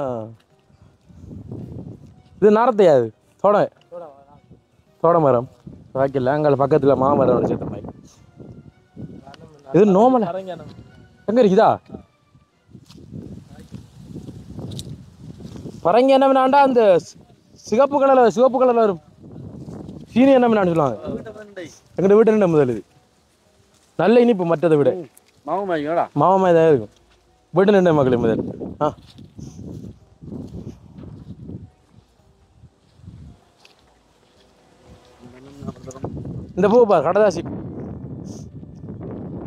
இது நாரத்தையா இது தோட மரம் வாக்கில்ல அங்கே பக்கத்தில் மாமரம் ஒன்று சேர்த்த மாதிரி இது நோமல எங்கே இருக்குதா பரங்கி என்ன வேணாண்டா அந்த சிவப்பு கலரில் வரும் சீனி என்ன வேணான்னு சொல்லுவாங்க எங்கிட்ட வீட்டு என்ன முதல் இது நல்ல இனிப்பு மற்றதை விட மாவமாய் தான் இருக்கும் வீட்டு நின்ற மக்களே முதல் ஆ இந்த பூ பார் கடதாசி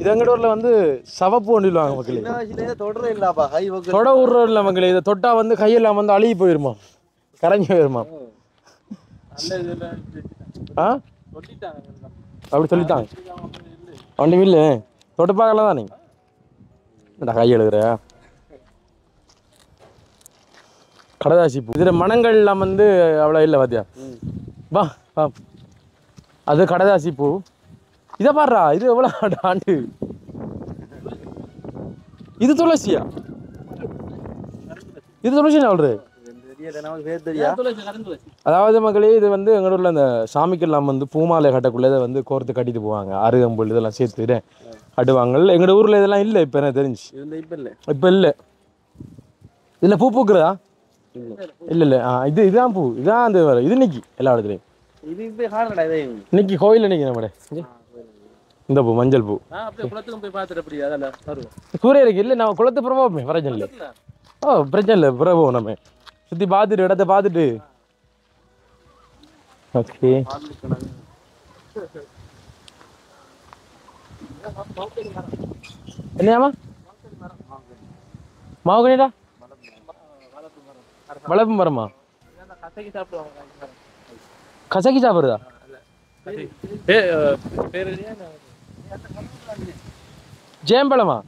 இது எங்கட ஊர்ல வந்து சவப்பூ சொல்லுவாங்க மக்களே தொட ஊர்ல மக்களே இதை தொட்டா வந்து கையெல்லாம் வந்து அழுகி போயிருமா கரைஞ்சி போயிருமா ஆ அப்படி சொல்லிட்டாங்க ஒன்றும் இல்லை தொட்டு பார்க்கல தான் நீங்க இந்த கை எழுதுற கடதாசி பூ இதில் மனங்கள்லாம் வந்து அவ்வளோ இல்லை பாத்தியா வா வா அது கடதாசி பூ இதை பாடுறா இது எவ்வளோ ஆண்டு இது துளசியா இது துளசி சொல்றது அதாவது மக்களே இது வந்து எங்களோட ஊர்ல அந்த சாமிக்கெல்லாம் வந்து பூமாலை கட்டக்குள்ள இதை வந்து கோர்த்து கட்டிட்டு போவாங்க அருகம்புல் இதெல்லாம் சேர்த்துட்டு கட்டுவாங்க எங்களோட ஊர்ல இதெல்லாம் இல்லை இப்போ எனக்கு தெரிஞ்சு இப்போ இல்லை இதில் பூ பூக்குறதா இல்லை இது இதுதான் பூ இதான் அந்த இது இன்னைக்கு எல்லா இடத்துலையும் இன்னைக்கு கோயில் நினைக்கிறேன் நம்மட இந்த பூ மஞ்சள் பூ சூரிய இருக்கு இல்லை நம்ம குளத்து பிரபவமே பிரச்சனை இல்லை ஓ பிரச்சனை இல்லை பிரபவம் நம்ம சுற்றி பார்த்துட்டு இடத்த பார்த்துட்டு ஓகே என்னமா மாவுகனிடா வளர்ப்பு மரமா கசக்கி சாப்பிடுறதா ஜேம்பழமா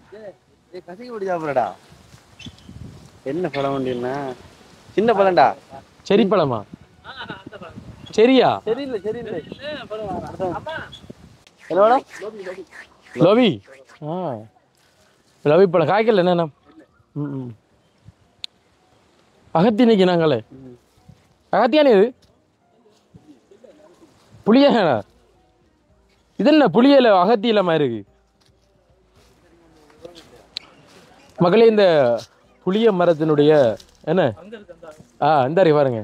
என்ன பழம் வண்டினா சின்ன பழம்டா செரி பழமா சரியா சரியில்லை சரியில்லை லோவி ஆ லோவி பழம் காய்க்கல என்னண்ணா ம் அகத்தி இன்னைக்கு நாங்களே அகத்தியானே இது புளியா இது என்ன புளியல அகத்தி இல்லாம இருக்கு மகளே இந்த புளிய மரத்தினுடைய என்ன இந்த பாருங்க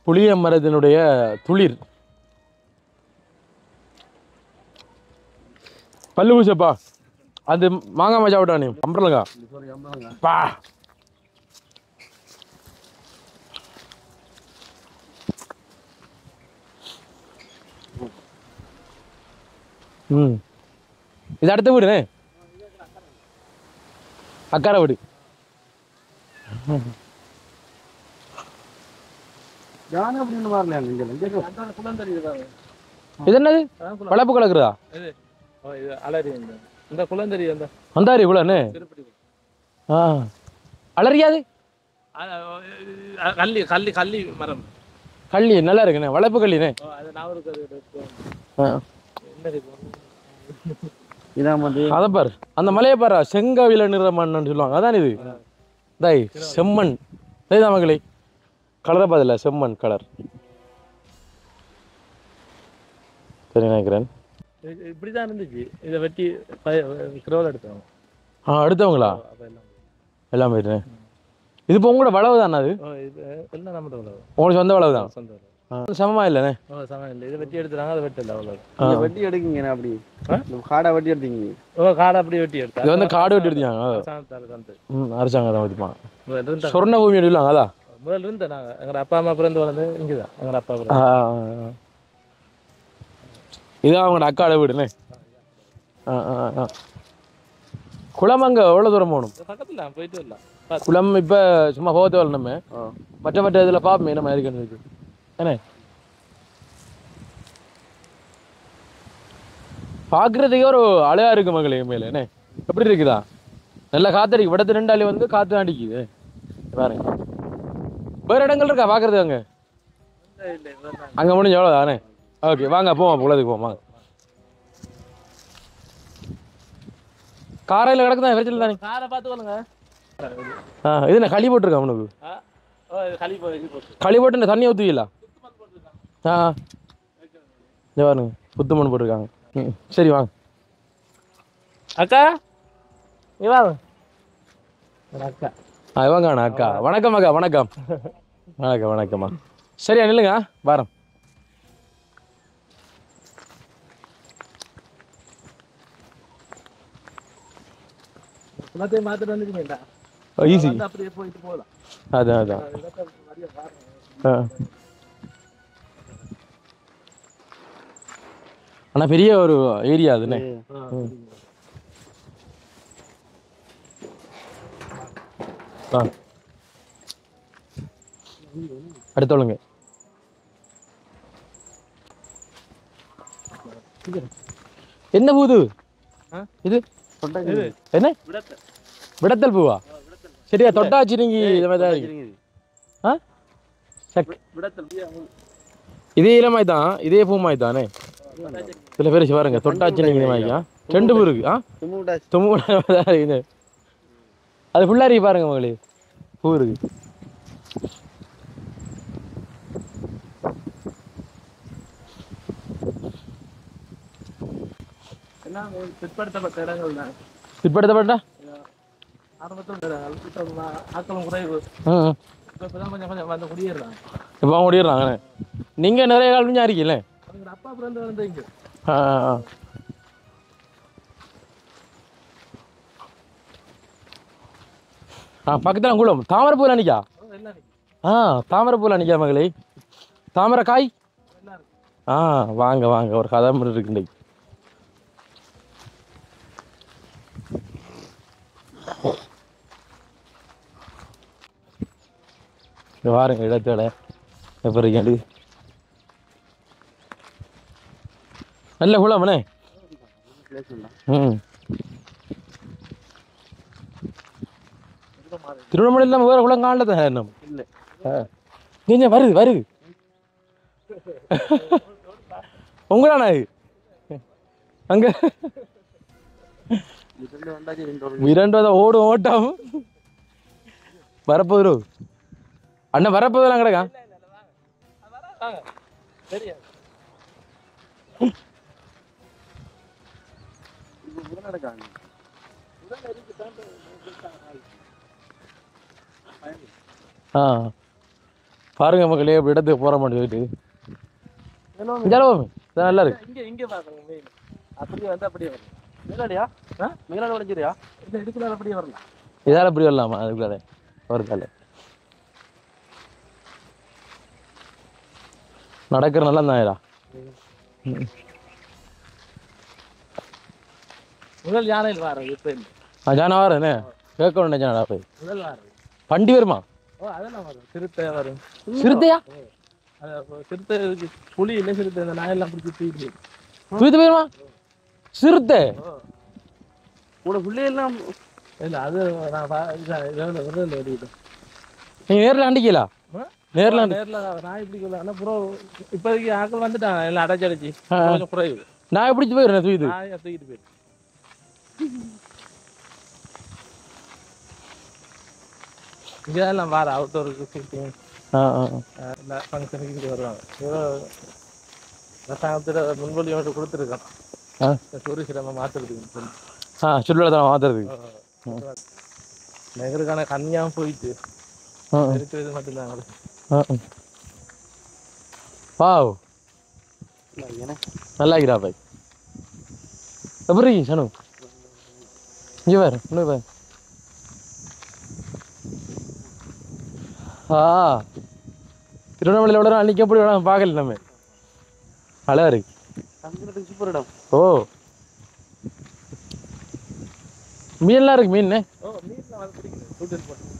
புளிய மரத்தினுடைய துளிர் பல்லு பூசப்பா அது மாங்காய் மஜா விட்டானே அம்பரலங்கா பா இது அடுத்த வீடுனே அக்கார வீடு இது என்னது வளப்பு கலக்குறதா இது அலரி இந்த குளந்தரி அந்த வந்தாரு இவ்வளோன்னு திருப்பதி ஆ அலறியாது கள்ளி கள்ளி கள்ளி மரம். கள்ளி நல்லா இருக்குண்ணே, வளர்ப்பு கள்ளிண்ணே. அது நான் ஒரு என்ன இதான் வந்து அதை பாரு, அந்த மலையை பாரு, செங்கவில நிற மண்ணுன்னு சொல்லுவாங்க, அதான் இது. தாய் செம்மண் சரிதான் மகளே, கலரை பதில்ல செம்மண் கலர். சரி நினைக்கிறேன். இப்படிதான் இருந்துச்சு. இதை வெட்டி கிரோல் எடுத்தோம். அடுத்தவங்களா எல்லாம் போயிட்டு. இது இப்போ உங்களோட வளவு தானே? அது எல்லாம் நம்ம உங்களுக்கு சொந்த வளவு தான். சொந்த சமமா இல்லைண்ணே? சமம் இல்லை. இதை வெட்டி எடுத்துறாங்க, அதை வெட்டல அவ்வளோ. வெட்டி எடுக்குங்க அப்படி காடை வெட்டி எடுத்தீங்க. காடை அப்படி வெட்டி எடுத்தா இது வந்து காடு வெட்டி எடுத்தாங்க. அரசாங்கம் தான் வச்சுப்பாங்க. சொர்ண பூமி எடுக்கலாங்க. அதான் முதல்ல இருந்தேன் நாங்கள். எங்கள் அப்பா அம்மா பிறந்து வளர்ந்து இங்கே தான். எங்கள் அப்பா இதான் அவங்களோட அக்காட வீடுண்ணே. குளம் அங்கே எவ்வளோ தூரம் போகணும்? பக்கத்தில் போயிட்டு வரலாம். குளம் இப்போ சும்மா போகத்தே வரல. நம்ம மற்ற இதில் பார்ப்போமே நம்ம இருக்குன்னு இருக்கு ஏண்ணே. பார்க்குறதுக்கே ஒரு அழகா இருக்கு மகளே மேலே. என்ன எப்படி இருக்குதா? நல்லா காத்தடிக்கு விடத்து ரெண்டாலே வந்து காற்று அடிக்குது பாருங்க. வேற இடங்கள் இருக்கா பார்க்கறது? அங்கே முடிஞ்ச எவ்வளோ தானே? ஓகே வாங்க போவோம், குளத்துக்கு போவோம் வாங்க. காரையில் கிடக்குதான் விரைச்சல் தானே. காரை பார்த்துக்கோங்க. இது நான் களி போட்டிருக்கேன் அவனுக்கு. களி போட்டு இந்த தண்ணி ஊற்றுவீங்களா? பாருங்க புத்து மண் போட்டிருக்காங்க. சரி வாங்க. அக்கா நீ வாங்க. அக்கா இவங்க அக்கா. வணக்கம் அக்கா. வணக்கம் வணக்கம் வணக்கம்மா. சரியா நில்லுங்க வாரம். மாத்திட்டு வந்துருக்கீங்களா? ஈஸி. அப்படியே போயிட்டு போகலாம். அதான் அதான். ஆனால் பெரிய ஒரு ஏரியா அதுண்ணே. அடுத்தவளுங்க என்ன பூது இது? என்ன விடத்தல் பூவா? சரியா தொட்டாச்சு நீங்க இந்த மாதிரி தான் இருக்கு. இதே இளமாய் தான், இதே பூ மாதிரி தானே. சில பேர் பாருங்க தொட்டாச்சு நீங்க இந்த மாதிரியா ரெண்டு பூ இருக்கு. தும்பு அது ஃபுல்லா இருக்கு பாருங்க மகளே, பூ இருக்கு. பிற்படுத்தப்பட்ட இடங்கள் தான். பிற்படுத்தப்பட்டா ஆக்களும் குறைவு. இப்பதான் கொஞ்சம் கொஞ்சம் வந்து குடியேறாங்க. இப்போ குடியேறாங்க. நீங்க நிறைய கால் முடிஞ்சா இருக்கீங்களே. அப்பா பிறந்து வந்து இங்க பக்கத்துல குளம். தாமரை பூல நிக்கா? தாமரை பூல நிக்கா மகளே. தாமரை காய் வாங்க வாங்க, ஒரு கதை இருக்கு. பாருங்க இடத்தோட எப்படி நல்ல குளம்ண்ணே. திருவண்ணாமலை இல்லாம வேற குளம் காணல. நீங்க வருது வருது உங்களானா அங்க இரண்டு ஓடும் ஓட்டம் வரப்போது அண்ணன் வரப்போதெல்லாம் கிடக்கா. பாருங்க மக்களே, இப்படி இடத்துக்கு போற மாட்டேன் சொல்லிட்டு நல்லா இருக்கு. இங்க இங்க பாருங்க, அப்படியே வந்து அப்படியே வரும். மேலாடியா மேலாட உடைஞ்சிரியா? இல்லை இதுக்குள்ள அப்படியே வரலாம். இதால அப்படி வரலாமா? அதுக்குள்ள வருதால நடக்கிற நல்லா தான். முதல் யானையில் வாரம் இப்ப ஜானா வாரண்ணே கேட்கணும். ஜானா போய் முதல் வாரம் பண்டி வருமா? அதெல்லாம் வரும். சிறுத்தை வரும். சிறுத்தையா? சிறுத்தை புலி இல்லை, சிறுத்தை இந்த நாயெல்லாம் பிடிச்சி தூக்கிட்டு தூக்கிட்டு போயிருமா? சிறுத்தை உங்களோட பிள்ளையெல்லாம் இல்ல அது நான் வெளியிட்டேன் நீங்க நேர்ல அண்டிக்கலாம் நேர்ல நேரில் நான் இப்படி சொல்ல ஆனால் ப்ரோ இப்போதைக்கு ஆக்கள் வந்துட்டாங்க எல்லாம் அடைச்சடிச்சு கொஞ்சம் குறைவு நான் எப்படி போயிடுறேன் தூக்கிட்டு நான் தூக்கிட்டு போயிட்டு இங்கே எல்லாம் வார அவுட்டோருக்கு ஷூட்டிங் எல்லா ஃபங்க்ஷனுக்கு இங்கே வருவாங்க அரசாங்கத்தில் முன்மொழி மட்டும் கொடுத்துருக்கோம் டூரிஸ்ட் நம்ம மாற்றுறதுக்கு சுற்றுலாத்தலம் மாத்துறதுக்கு நகருக்கான கன்னியாகவும் போயிட்டு இருக்கிறது மட்டும்தான் வாவ் நல்லா இருக்கிறா பாய் எப்படி சனு இங்கே பாரு இன்னும் பாரு திருவண்ணாமலையில் விட அன்னைக்கு எப்படி வேணாம் பார்க்கல நம்ம அழகா இருக்கு தங்குறதுக்கு சூப்பர் இடம் ஓ மீன்லாம் இருக்கு மீன் மீன்லாம் வந்து பிடிக்குது ஷூட்டிங் போட்டு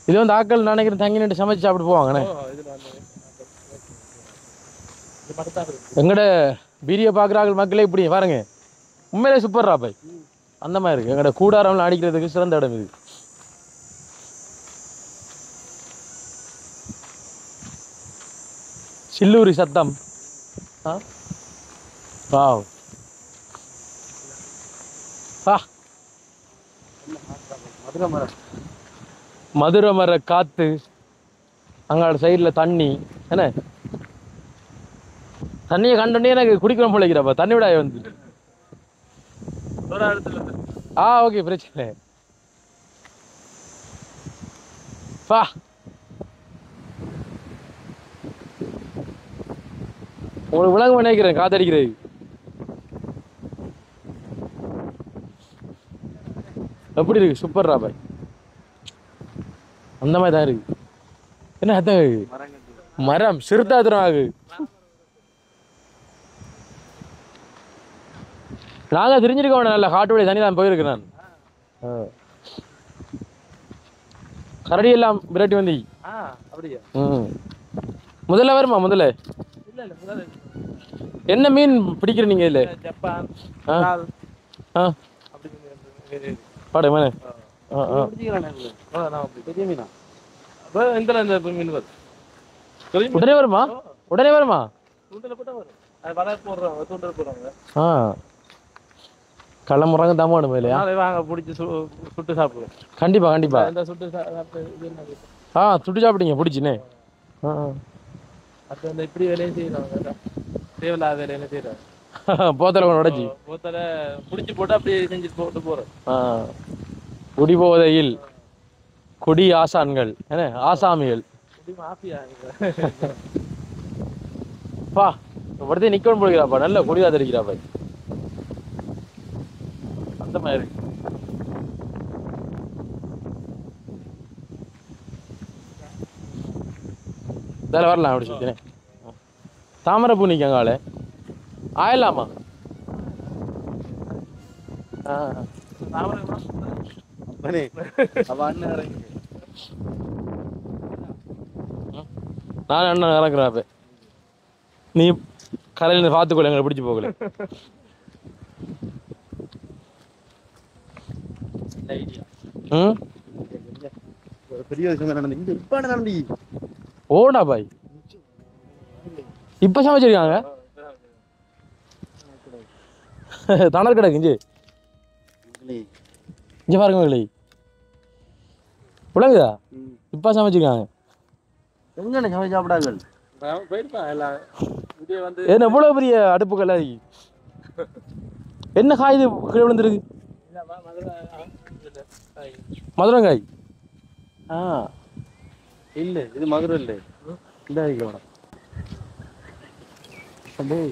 இது வந்து ஆக்கள் நினைக்கிறேன் தங்கி நின்று சமைச்சு சாப்பிட்டு போவாங்கண்ணே இதில் வந்து இது மட்டும் தான் இருக்குது எங்கட வீடியோ பார்க்குறாங்க மக்களே இப்படி பாருங்க உண்மையிலே சூப்பர்ரா பாய் அந்த மாதிரி இருக்கு எங்கட கூடாரம்லாம் அடிக்கிறதுக்கு சிறந்த இடம் இது சில்லூரி சத்தம் வாவ் மதுரை மரம் மதுரை மர காத்து அங்காட சைடில் தண்ணி என்ன தண்ணியை கண்டோடனே எனக்கு குடிக்கணும் பிள்ளைக்கிறப்ப தண்ணி விடாய வந்து ஒரு இடத்துல ஓகே பிரச்சனை பா உங்களுக்கு விளங்க நினைக்கிறேன் காத்தடிக்கிறது எப்படி இருக்கு சூப்பர்ரா பாய் அந்த மாதிரி தான் இருக்கு என்ன அதான் மரம் சிறுத்தாத்திரம் ஆகு நாங்க தெரிஞ்சிருக்க வேண்டாம் நல்ல காட்டு வழி தண்ணி தான் போயிருக்கேன் நான் கரடி எல்லாம் விரட்டி வந்து அப்படியா முதல்ல வருமா முதல்ல இல்லை இல்லை முதல்ல என்ன மீன் பிடிக்கிற நீங்க இல்ல ஜப்பான் அப்படி பாடு மேலே பெரிய மீனா அப்போ இந்த மீன் வருது உடனே வருமா உடனே வருமா தூண்டில் போட்டால் வரும் அது வலை போடுறாங்க தூண்டில் போடுறாங்க களமுறாங்க தம்மாடும் இல்லையா நாளை வாங்க பிடிச்சி சுட்டு சாப்பிடுவோம் கண்டிப்பா கண்டிப்பா இந்த சுட்டு சாப்பிட்டு சுட்டு சாப்பிட்டீங்க பிடிச்சினே அது வந்து இப்படி வேலையும் செய்யறாங்க தேவையில்லாத வேலையில செய்யறாங்க போத்தலை கொண்டு உடச்சி போத்தலை பிடிச்சி போட்டு அப்படியே செஞ்சு போட்டு போறோம் குடி போதையில் குடி ஆசான்கள் என்ன ஆசாமிகள் குடி மாஃபியா பா ஒருத்தர் நிக்கணும் போடுகிறாப்பா நல்ல குடியா தெரிகிறாப்பா அந்த மாதிரி இதில் வரலாம் அப்படி சுத்தினேன் தாமரை பூ நிற்காங்க ஆயிடலாமா நான் அண்ணன் இறக்குறேன் அப்ப நீ கடையில் பார்த்துக்கொள்ள எங்களை பிடிச்சி போகல பெரிய விஷயம் நடந்து இங்க இப்ப நடந்து ஓடா பாய் இப்ப சமைச்சிருக்காங்க தணல் கிடக்கு இங்க பாருங்க கிளை விளங்குதா இப்ப சமைச்சிருக்காங்க எங்க சமைச்சு சாப்பிடாங்க போயிருப்பா எல்லாம் இதே வந்து என்ன எவ்வளவு பெரிய அடுப்புகள் அது என்ன காய் இது கீழே விழுந்துருக்கு மதுரங்காய் இல்ல இது மதுரை இல்ல இந்த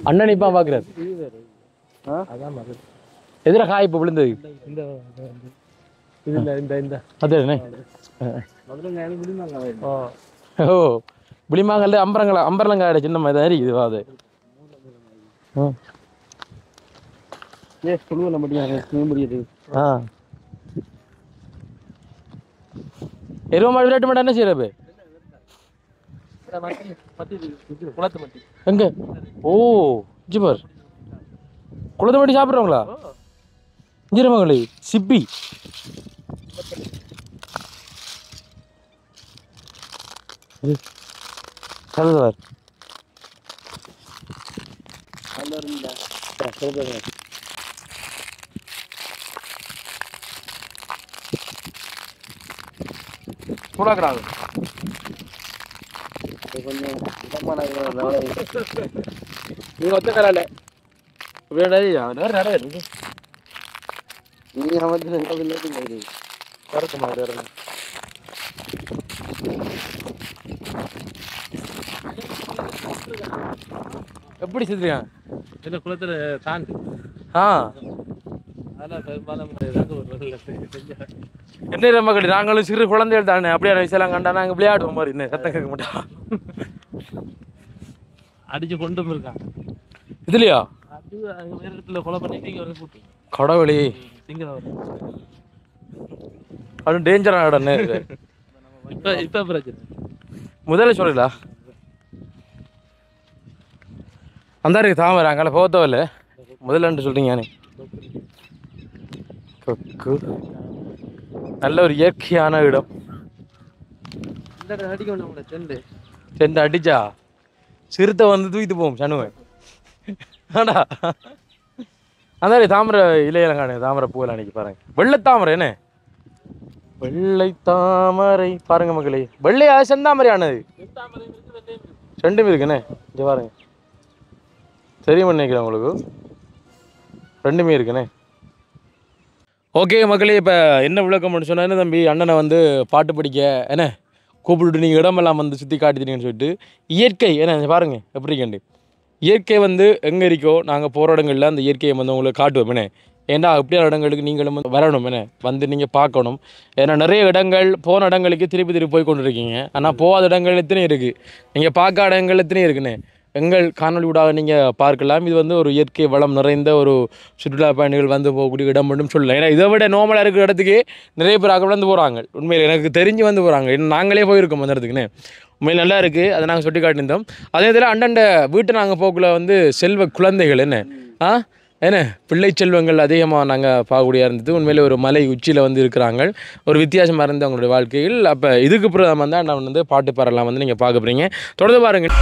அண்ணன் இப்ப பாக்குறாரு அதான் மதுரை எதிர காய் இப்ப விழுந்தது இந்த இதுல இந்த அது என்ன ஓ புளிமாங்கல்ல அம்பரலங்காய் சின்ன மாதிரி இருக்குது அது சொல்லுவல மட்டும் முடியுது எருவ மாடு விளையாட்டு மாட்டா என்ன செய்யறப்ப மத்தி மத்தி இது குளத்து மத்தி. எங்க? ஓ ஜிபர் குளத்தை மட்டி சாப்பிட்றவங்களா? ஜீரமங்களே சிப்பி சார் சூடாக்குறாங்க. நீங்க ஒத்த கலால நிறைய இருக்கு. கரெக்ட் மாதிரி இருக்கு. எப்படி செத்துருக்கான்? இந்த குளத்துல தாண்டி ஆ அதெல்லாம் பெரும்பாலும் ஏதாவது ஒரு என்ன ரொம்ப கட்டி நாங்களும் சிறு குழந்தைகள் தானே அப்படியான விஷயம்லாம் கண்டா நாங்கள் விளையாடுவோம் மாதிரி என்ன சத்தம் கேட்க மாட்டோம். அடிச்சு கொண்டு இருக்காங்க. இதுலையா? அது அங்கே வேறு இடத்துல கொலை பண்ணிட்டு இங்கே வந்து போட்டு கடவுளே திங்கிறவர். அது டேஞ்சரான இடம்னு இப்போ பிரச்சனை முதல்ல சொல்லலா அந்த இருக்கு தாமரை அங்கே போகத்தோ இல்லை முதல்லன்னு சொல்றீங்க. கொக்கு நல்ல ஒரு இயற்கையான இடம். இந்த அடிக்க வேண்டாம் செண்டு செண்டு அடிச்சா சிறுத்தை வந்து தூக்கிட்டு போவோம் சனுவன். ஆடா அந்த தாமரை இலையெல்லாம் காணு தாமரை பூவெல்லாம் அன்னைக்கு பாருங்க. வெள்ளைத்தாமரை என்ன வெள்ளை தாமரை பாருங்க மக்களே. வெள்ளையா செந்தாமரை ஆனது ரெண்டுமே இருக்குண்ணே. இங்கே பாருங்க தெரியுமா நினைக்கிறேன் உங்களுக்கு ரெண்டுமே இருக்குண்ணே. ஓகே மக்களே இப்போ என்ன விளக்கம்னு சொன்னா என்ன தம்பி அண்ணனை வந்து பாட்டு படிக்க என்ன கூப்பிட்டு நீங்கள் இடமெல்லாம் வந்து சுற்றி காட்டிட்டீங்கன்னு சொல்லிட்டு இயற்கை என்ன பாருங்கள் எப்படி இருக்கேன். இயற்கை வந்து எங்கே இருக்கோ நாங்கள் போகிற இடங்களில் அந்த இயற்கையை வந்து உங்களுக்கு காட்டுவோம் என்ன. ஏன்னா அப்படியான இடங்களுக்கு நீங்களும் வந்து வரணும் என்ன வந்து நீங்கள் பார்க்கணும். ஏன்னா நிறைய இடங்கள் போன இடங்களுக்கு திருப்பி போய் கொண்டு இருக்கீங்க. ஆனால் போகாத இடங்கள் எத்தனையும் இருக்குது, நீங்கள் பார்க்காத இடங்கள் எத்தனையும் இருக்குண்ணே. எங்கள் காணொலி ஊடாக நீங்கள் பார்க்கலாம். இது வந்து ஒரு இயற்கை வளம் நிறைந்த ஒரு சுற்றுலா பயணிகள் வந்து போகக்கூடிய இடம் மட்டும் சொல்லலாம். ஏன்னா இதை விட நார்மலாக இருக்கிற இடத்துக்கு நிறைய பேர் அங்கே வந்து போகிறாங்க. உண்மையில் எனக்கு தெரிஞ்சு வந்து போகிறாங்க. இன்னும் நாங்களே போயிருக்கோம் அந்த இடத்துக்குன்னு. உண்மையில் நல்லா இருக்குது. அதை நாங்கள் சுட்டி காட்டியிருந்தோம். அதே இதில் அண்டண்ட வீட்டை நாங்கள் போக்குள்ள வந்து செல்வ குழந்தைகள் என்ன பிள்ளை செல்வங்கள் அதிகமாக நாங்கள் பார்க்கக்கூடிய இருந்தது. உண்மையிலே ஒரு மலை உச்சியில் வந்து இருக்கிறாங்க. ஒரு வித்தியாசமாக இருந்தது அவங்களுடைய வாழ்க்கையில். அப்போ இதுக்கு பிறகு தான் நான் வந்து பாட்டு பாடலாம் வந்து நீங்கள் பார்க்க போகிறீங்க. தொடர்ந்து பாருங்கள்.